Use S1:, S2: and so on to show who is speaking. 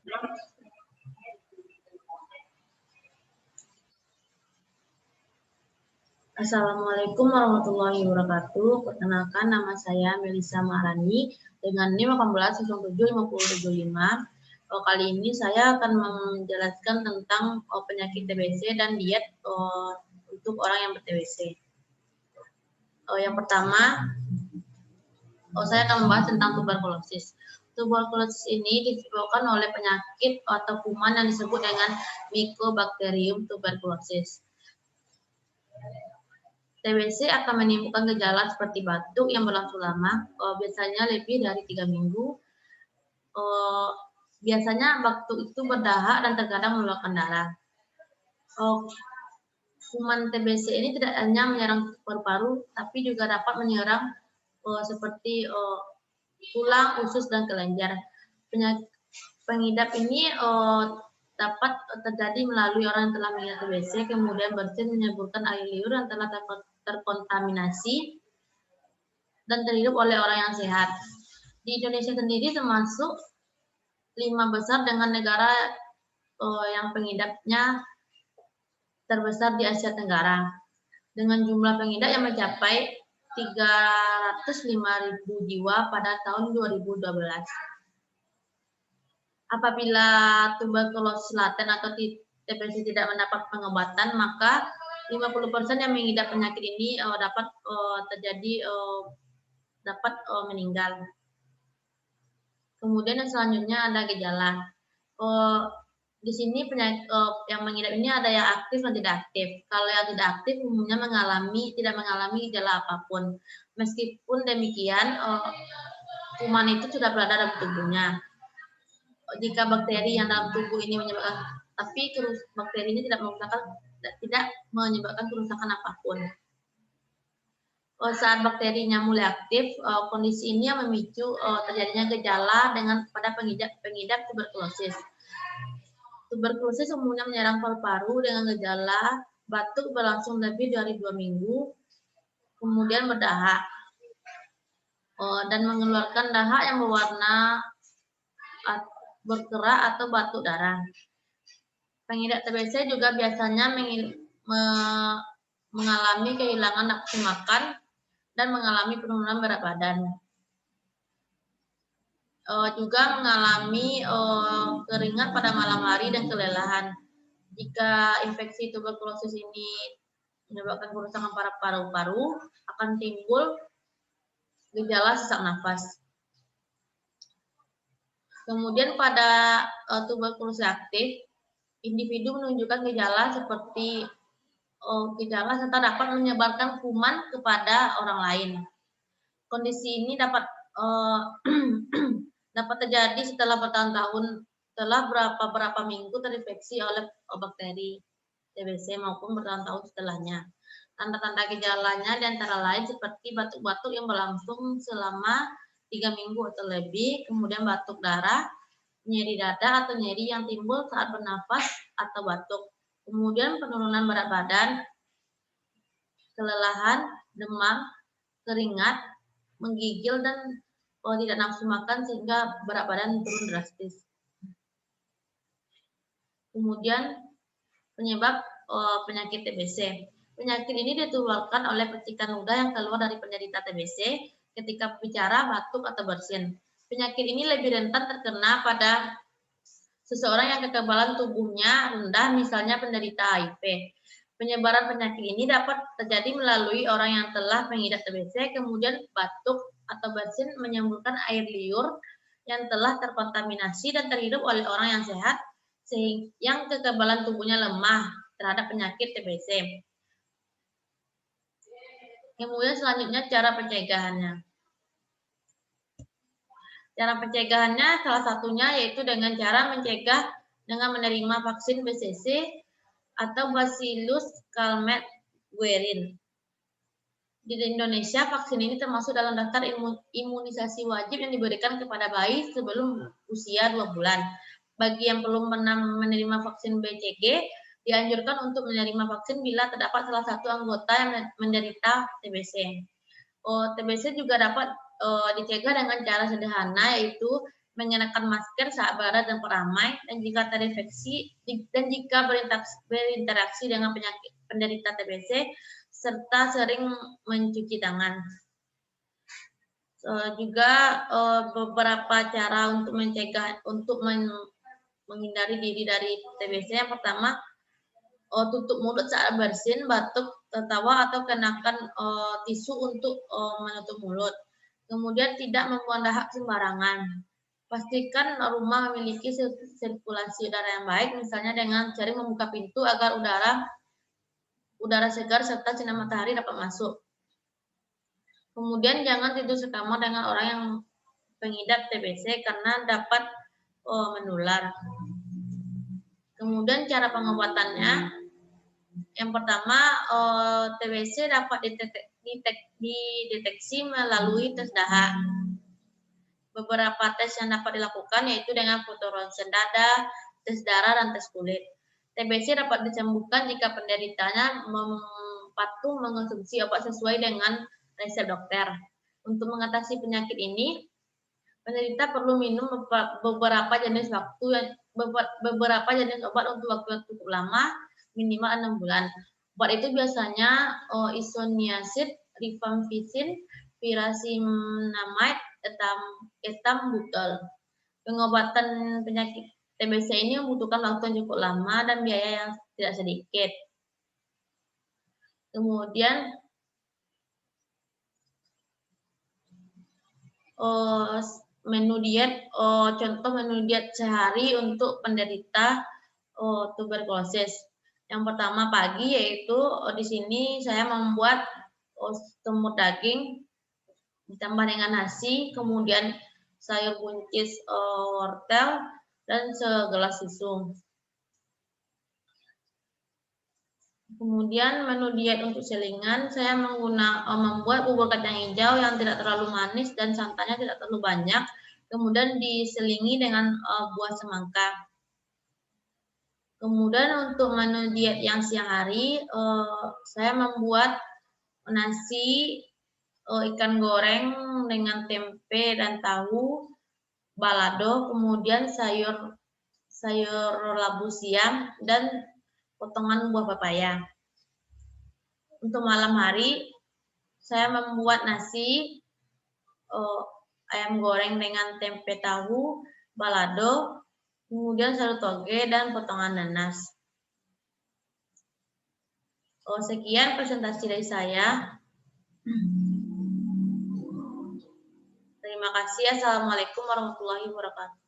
S1: Assalamualaikum warahmatullahi wabarakatuh. Perkenalkan, nama saya Melisa Maharani dengan NIM 18075075. Kali ini saya akan menjelaskan tentang penyakit TBC dan diet untuk orang yang ber-TBC. Yang pertama, saya akan membahas tentang tuberkulosis. Tuberkulosis ini disebabkan oleh penyakit atau kuman yang disebut dengan Mycobacterium tuberculosis. TBC akan menimbulkan gejala seperti batuk yang berlangsung lama, biasanya lebih dari 3 minggu. Biasanya batuk itu berdahak dan terkadang mengeluarkan darah. Kuman TBC ini tidak hanya menyerang paru-paru, tapi juga dapat menyerang seperti tulang, usus, dan kelenjar. Pengidap ini dapat terjadi melalui orang yang telah mengidap TBC, kemudian bersin menyemburkan air liur yang telah terkontaminasi dan terhirup oleh orang yang sehat. Di Indonesia sendiri termasuk 5 besar dengan negara yang pengidapnya terbesar di Asia Tenggara, dengan jumlah pengidap yang mencapai 305.000 jiwa pada tahun 2012. Apabila tuberkulosis laten atau TBC tidak mendapat pengobatan, maka 50% yang mengidap penyakit ini dapat meninggal. Kemudian yang selanjutnya ada gejala. Di sini penyakit yang mengidap ini ada yang aktif dan tidak aktif. Kalau yang tidak aktif umumnya tidak mengalami gejala apapun. Meskipun demikian, kuman itu sudah berada dalam tubuhnya. Jika bakteri yang dalam tubuh ini menyebabkan, tapi bakteri ini tidak menyebabkan kerusakan apapun. Saat bakterinya mulai aktif, kondisi ini yang memicu terjadinya gejala pada pengidap tuberkulosis. Tuberkulosis umumnya menyerang paru-paru dengan gejala batuk berlangsung lebih dari 2 minggu, kemudian berdahak dan mengeluarkan dahak yang berwarna berkerak atau batuk darah. Pengidap TBC juga biasanya mengalami kehilangan nafsu makan dan mengalami penurunan berat badan. Juga mengalami keringat pada malam hari dan kelelahan. Jika infeksi tuberkulosis ini menyebabkan kerusakan pada paru-paru, akan timbul gejala sesak nafas. Kemudian pada tuberkulosis aktif, individu menunjukkan gejala seperti gejala serta dapat menyebarkan kuman kepada orang lain. Kondisi ini dapat terjadi setelah bertahun-tahun, setelah beberapa minggu terinfeksi oleh bakteri TBC maupun bertahun-tahun setelahnya. Tanda-tanda gejalanya antara lain seperti batuk-batuk yang berlangsung selama 3 minggu atau lebih, kemudian batuk darah, nyeri dada atau nyeri yang timbul saat bernafas atau batuk, kemudian penurunan berat badan, kelelahan, demam, keringat, menggigil, dan tidak nafsu makan sehingga berat badan turun drastis. Kemudian penyebab penyakit TBC. Penyakit ini ditularkan oleh percikan ludah yang keluar dari penderita TBC ketika berbicara, batuk, atau bersin. Penyakit ini lebih rentan terkena pada seseorang yang kekebalan tubuhnya rendah, misalnya penderita HIV. Penyebaran penyakit ini dapat terjadi melalui orang yang telah mengidap TBC, kemudian batuk atau bersin menyemburkan air liur yang telah terkontaminasi dan terhirup oleh orang yang sehat, sehingga yang kekebalan tubuhnya lemah terhadap penyakit TBC. Kemudian selanjutnya cara pencegahannya. Cara pencegahannya salah satunya yaitu dengan cara mencegah dengan menerima vaksin BCC atau Bacillus Calmette-Guerin. Di Indonesia, vaksin ini termasuk dalam daftar imunisasi wajib yang diberikan kepada bayi sebelum usia 2 bulan. Bagi yang belum pernah menerima vaksin BCG, dianjurkan untuk menerima vaksin bila terdapat salah satu anggota yang menderita TBC. TBC juga dapat dicegah dengan cara sederhana, yaitu mengenakan masker saat berada dan beramai, dan jika terinfeksi dan jika berinteraksi dengan penderita TBC, serta sering mencuci tangan. Juga beberapa cara untuk mencegah, menghindari diri dari TBC. Yang pertama, tutup mulut saat bersin, batuk, tertawa, atau kenakan tisu untuk menutup mulut. Kemudian tidak membuang dahak sembarangan. Pastikan rumah memiliki sirkulasi udara yang baik, misalnya dengan sering membuka pintu agar udara segar serta sinar matahari dapat masuk. Kemudian jangan tidur sekamar dengan orang yang pengidap TBC karena dapat menular. Kemudian cara pengobatannya, yang pertama, TBC dapat dideteksi melalui tes dahak. Beberapa tes yang dapat dilakukan yaitu dengan foto ronsen dada, tes darah, dan tes kulit. TBC dapat disembuhkan jika penderitanya patuh mengonsumsi obat sesuai dengan resep dokter. Untuk mengatasi penyakit ini, penderita perlu minum beberapa jenis obat untuk waktu yang cukup lama, minimal 6 bulan. Obat itu biasanya isoniazid, rifampicin, pyrazinamide, etambutol. Pengobatan penyakit TBC ini membutuhkan waktu yang cukup lama dan biaya yang tidak sedikit. Kemudian menu diet, contoh menu diet sehari untuk penderita tuberkulosis. Yang pertama pagi, yaitu di sini saya membuat semur daging ditambah dengan nasi, kemudian sayur buncis wortel, dan segelas susu. Kemudian menu diet untuk selingan, saya membuat bubur kacang hijau yang tidak terlalu manis dan santannya tidak terlalu banyak, kemudian diselingi dengan buah semangka. Kemudian untuk menu diet yang siang hari, saya membuat nasi, ikan goreng dengan tempe dan tahu, balado, kemudian sayur labu siam, dan potongan buah pepaya. Untuk malam hari, saya membuat nasi, ayam goreng dengan tempe tahu, balado, kemudian sayur toge, dan potongan nanas. Sekian presentasi dari saya. Terima kasih. Assalamualaikum warahmatullahi wabarakatuh.